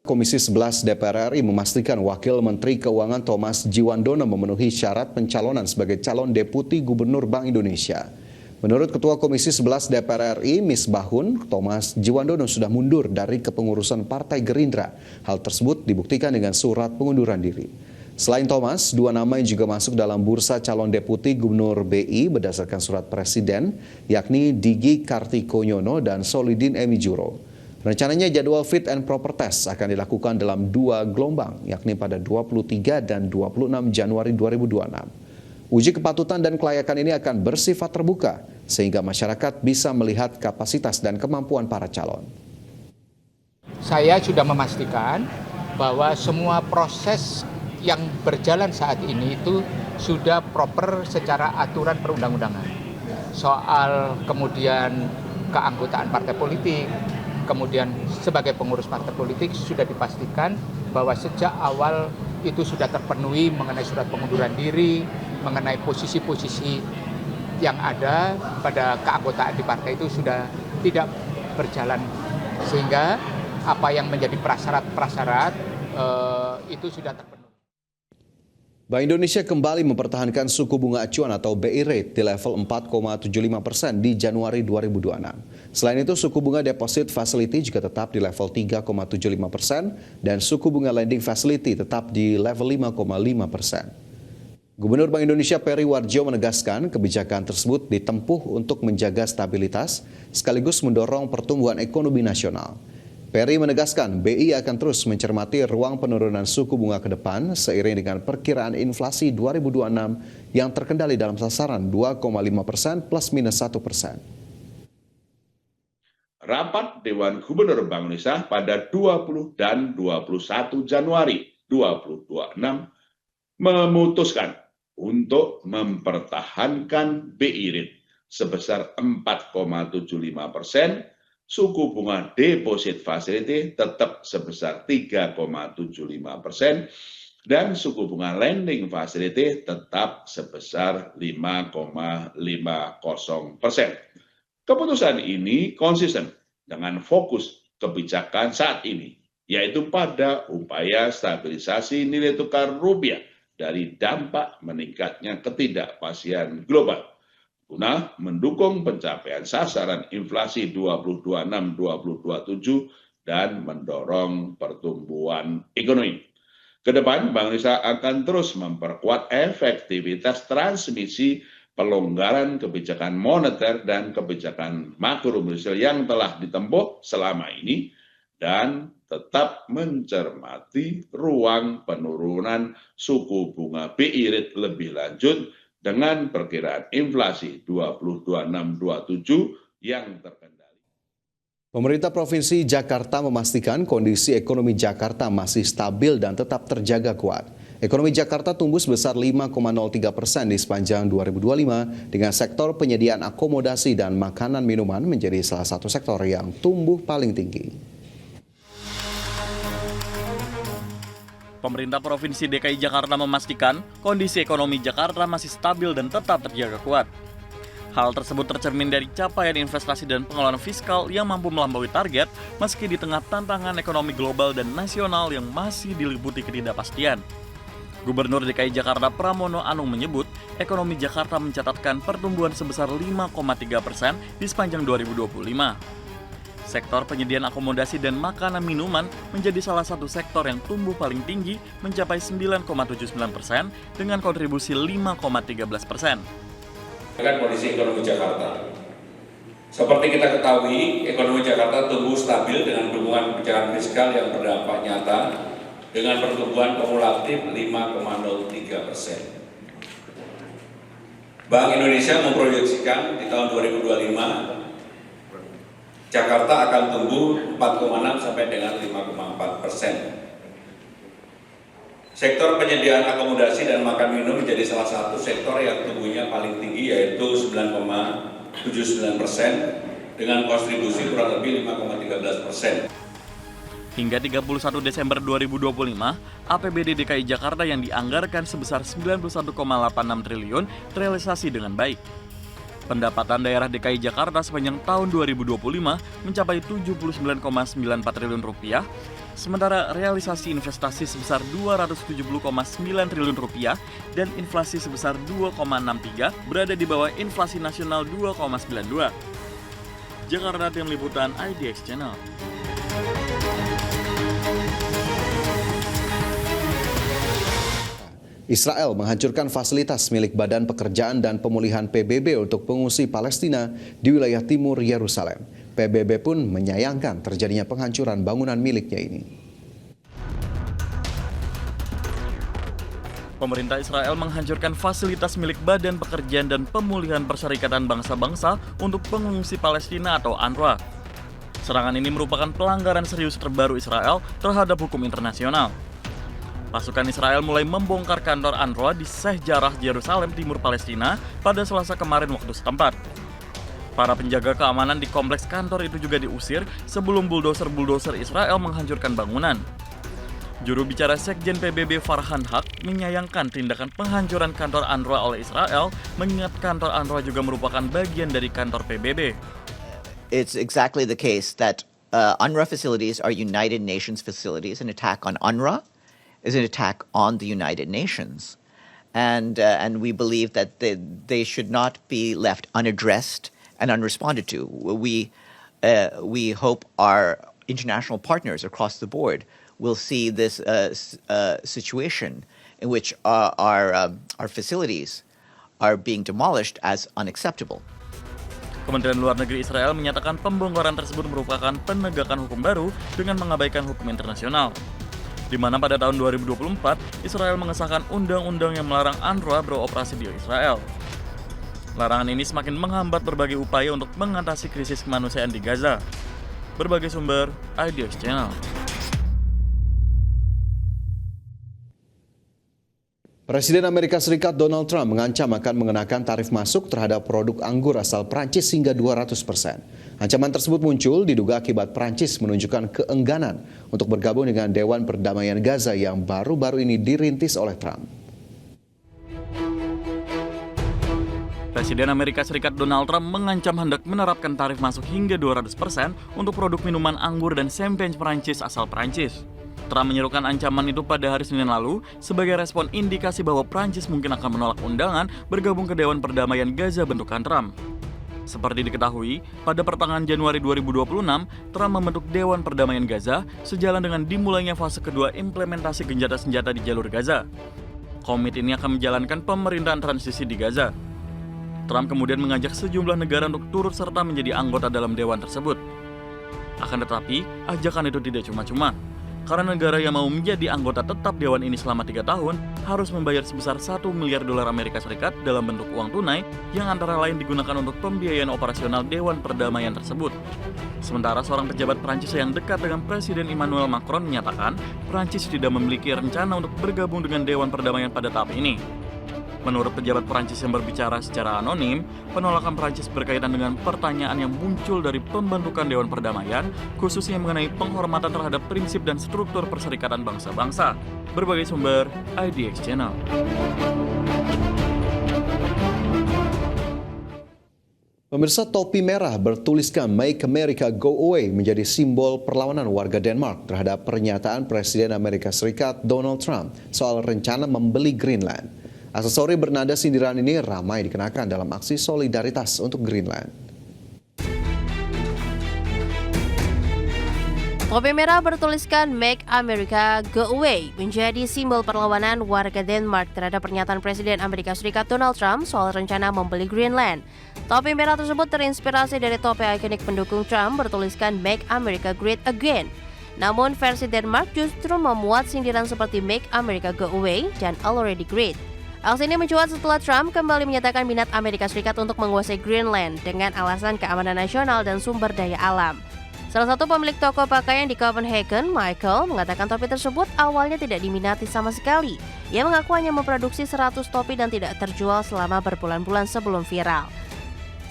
Komisi 11 DPR RI memastikan Wakil Menteri Keuangan Thomas Djiwandono memenuhi syarat pencalonan sebagai calon Deputi Gubernur Bank Indonesia. Menurut Ketua Komisi 11 DPR RI, Misbahun, Thomas Djiwandono sudah mundur dari kepengurusan Partai Gerindra. Hal tersebut dibuktikan dengan surat pengunduran diri. Selain Thomas, dua nama yang juga masuk dalam bursa calon Deputi Gubernur BI berdasarkan surat Presiden, yakni Digi Kartikonyono dan Solidin Emijuro. Rencananya jadwal fit and proper test akan dilakukan dalam 2 gelombang, yakni pada 23 dan 26 Januari 2026. Uji kepatutan dan kelayakan ini akan bersifat terbuka, sehingga masyarakat bisa melihat kapasitas dan kemampuan para calon. Saya sudah memastikan bahwa semua proses yang berjalan saat ini itu sudah proper secara aturan perundang-undangan. Soal kemudian keanggotaan partai politik, kemudian sebagai pengurus partai politik sudah dipastikan bahwa sejak awal itu sudah terpenuhi mengenai surat pengunduran diri, mengenai posisi-posisi yang ada pada keanggotaan di partai itu sudah tidak berjalan, sehingga apa yang menjadi prasyarat-prasyarat itu sudah terpenuhi. Bank Indonesia kembali mempertahankan suku bunga acuan atau BI rate di level 4,75% di Januari 2026. Selain itu, suku bunga deposit facility juga tetap di level 3,75% dan suku bunga lending facility tetap di level 5,5%. Gubernur Bank Indonesia Peri Warjio menegaskan kebijakan tersebut ditempuh untuk menjaga stabilitas sekaligus mendorong pertumbuhan ekonomi nasional. Peri menegaskan BI akan terus mencermati ruang penurunan suku bunga ke depan seiring dengan perkiraan inflasi 2026 yang terkendali dalam sasaran 2,5% plus minus 1%. Rapat Dewan Gubernur Bank Indonesia pada 20 dan 21 Januari 2026 memutuskan untuk mempertahankan BI rate sebesar 4,75%. Suku bunga deposit facility tetap sebesar 3,75% dan suku bunga lending facility tetap sebesar 5,50%. Keputusan ini konsisten dengan fokus kebijakan saat ini, yaitu pada upaya stabilisasi nilai tukar rupiah dari dampak meningkatnya ketidakpastian global, guna mendukung pencapaian sasaran inflasi 2026-2027 dan mendorong pertumbuhan ekonomi. Kedepan, Bank Indonesia akan terus memperkuat efektivitas transmisi pelonggaran kebijakan moneter dan kebijakan makroprudensial yang telah ditempuh selama ini dan tetap mencermati ruang penurunan suku bunga BI rate lebih lanjut dengan perkiraan inflasi 2026-27 yang terkendali. Pemerintah Provinsi Jakarta memastikan kondisi ekonomi Jakarta masih stabil dan tetap terjaga kuat. Ekonomi Jakarta tumbuh sebesar 5,03% di sepanjang 2025 dengan sektor penyediaan akomodasi dan makanan minuman menjadi salah satu sektor yang tumbuh paling tinggi. Pemerintah Provinsi DKI Jakarta memastikan kondisi ekonomi Jakarta masih stabil dan tetap terjaga kuat. Hal tersebut tercermin dari capaian investasi dan pengelolaan fiskal yang mampu melampaui target meski di tengah tantangan ekonomi global dan nasional yang masih diliputi ketidakpastian. Gubernur DKI Jakarta Pramono Anung menyebut ekonomi Jakarta mencatatkan pertumbuhan sebesar 5,3% di sepanjang 2025. Sektor penyediaan akomodasi dan makanan minuman menjadi salah satu sektor yang tumbuh paling tinggi mencapai 9,79% dengan kontribusi 5,13%. Kondisi ekonomi Jakarta. Seperti kita ketahui, ekonomi Jakarta tumbuh stabil dengan dukungan kebijakan fiskal yang berdampak nyata dengan pertumbuhan kumulatif 5,03%. Bank Indonesia memproyeksikan di tahun 2025 Jakarta akan tumbuh 4,6 sampai dengan 5,4%. Sektor penyediaan akomodasi dan makan minum menjadi salah satu sektor yang tumbuhnya paling tinggi, yaitu 9,79% dengan kontribusi kurang lebih 5,13%. Hingga 31 Desember 2025, APBD DKI Jakarta yang dianggarkan sebesar 91,86 triliun terrealisasi dengan baik. Pendapatan daerah DKI Jakarta sepanjang tahun 2025 mencapai 79,94 triliun rupiah, Sementara realisasi investasi sebesar 270,9 triliun rupiah dan inflasi sebesar 2,63 berada di bawah inflasi nasional 2,92. Jakarta, Tim Liputan IDX Channel. Israel menghancurkan fasilitas milik Badan Pekerjaan dan Pemulihan PBB untuk pengungsi Palestina di wilayah timur Yerusalem. PBB pun menyayangkan terjadinya penghancuran bangunan miliknya ini. Pemerintah Israel menghancurkan fasilitas milik Badan Pekerjaan dan Pemulihan Perserikatan Bangsa-Bangsa untuk pengungsi Palestina atau UNRWA. Serangan ini merupakan pelanggaran serius terbaru Israel terhadap hukum internasional. Pasukan Israel mulai membongkar kantor UNRWA di Sheikh Jarrah, Yerusalem Timur, Palestina pada Selasa kemarin waktu setempat. Para penjaga keamanan di kompleks kantor itu juga diusir sebelum buldoser Israel menghancurkan bangunan. Juru bicara Sekjen PBB Farhan Haq menyayangkan tindakan penghancuran kantor UNRWA oleh Israel, mengingat kantor UNRWA juga merupakan bagian dari kantor PBB. It's exactly the case that UNRWA facilities are United Nations facilities. An attack on UNRWA is an attack on the United Nations. And we believe that they should not be left unaddressed and unresponded to. We hope our international partners across the board will see this situation in which our facilities are being demolished as unacceptable. Kementerian Luar Negeri Israel menyatakan pembongkaran tersebut merupakan penegakan hukum baru dengan mengabaikan hukum internasional. Di mana pada tahun 2024, Israel mengesahkan undang-undang yang melarang UNRWA beroperasi di Israel. Larangan ini semakin menghambat berbagai upaya untuk mengatasi krisis kemanusiaan di Gaza. Berbagai sumber, IDX Channel. Presiden Amerika Serikat Donald Trump mengancam akan mengenakan tarif masuk terhadap produk anggur asal Prancis hingga 200%. Ancaman tersebut muncul diduga akibat Prancis menunjukkan keengganan untuk bergabung dengan Dewan Perdamaian Gaza yang baru-baru ini dirintis oleh Trump. Presiden Amerika Serikat Donald Trump mengancam hendak menerapkan tarif masuk hingga 200% untuk produk minuman anggur dan champagne Prancis asal Prancis. Trump menyerukan ancaman itu pada hari Senin lalu sebagai respon indikasi bahwa Prancis mungkin akan menolak undangan bergabung ke Dewan Perdamaian Gaza bentukan Trump. Seperti diketahui, pada pertengahan Januari 2026, Trump membentuk Dewan Perdamaian Gaza sejalan dengan dimulainya fase kedua implementasi gencatan senjata di jalur Gaza. Komite ini akan menjalankan pemerintahan transisi di Gaza. Trump kemudian mengajak sejumlah negara untuk turut serta menjadi anggota dalam dewan tersebut. Akan tetapi, ajakan itu tidak cuma-cuma. Karena negara yang mau menjadi anggota tetap dewan ini selama 3 tahun harus membayar sebesar $1 miliar Amerika Serikat dalam bentuk uang tunai yang antara lain digunakan untuk pembiayaan operasional Dewan Perdamaian tersebut. Sementara seorang pejabat Prancis yang dekat dengan Presiden Emmanuel Macron menyatakan Prancis tidak memiliki rencana untuk bergabung dengan Dewan Perdamaian pada tahap ini. Menurut pejabat Prancis yang berbicara secara anonim, penolakan Prancis berkaitan dengan pertanyaan yang muncul dari pembentukan Dewan Perdamaian, khususnya mengenai penghormatan terhadap prinsip dan struktur perserikatan bangsa-bangsa. Berbagai sumber, IDX Channel. Pemirsa, topi merah bertuliskan Make America Go Away menjadi simbol perlawanan warga Denmark terhadap pernyataan Presiden Amerika Serikat Donald Trump soal rencana membeli Greenland. Aksesori bernada sindiran ini ramai dikenakan dalam aksi solidaritas untuk Greenland. Topi merah bertuliskan Make America Go Away menjadi simbol perlawanan warga Denmark terhadap pernyataan Presiden Amerika Serikat Donald Trump soal rencana membeli Greenland. Topi merah tersebut terinspirasi dari topi ikonik pendukung Trump bertuliskan Make America Great Again. Namun versi Denmark justru memuat sindiran seperti Make America Go Away dan Already Great. Aksi ini mencuat setelah Trump kembali menyatakan minat Amerika Serikat untuk menguasai Greenland dengan alasan keamanan nasional dan sumber daya alam. Salah satu pemilik toko pakaian di Copenhagen, Michael, mengatakan topi tersebut awalnya tidak diminati sama sekali. Ia mengaku hanya memproduksi 100 topi dan tidak terjual selama berbulan-bulan sebelum viral.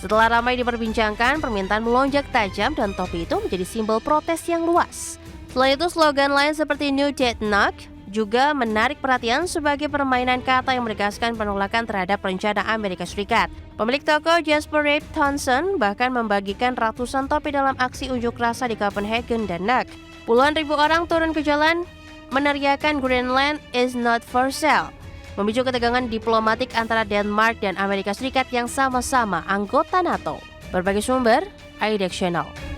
Setelah ramai diperbincangkan, permintaan melonjak tajam dan topi itu menjadi simbol protes yang luas. Selain itu, slogan lain seperti New Dead Knock juga menarik perhatian sebagai permainan kata yang menegaskan penolakan terhadap rencana Amerika Serikat. Pemilik toko Jasper Rape Thompson bahkan membagikan ratusan topi dalam aksi unjuk rasa di Copenhagen dan Nuuk. Puluhan ribu orang turun ke jalan meneriakan Greenland is not for sale, memicu ketegangan diplomatik antara Denmark dan Amerika Serikat yang sama-sama anggota NATO. Berbagai sumber, IDX Channel.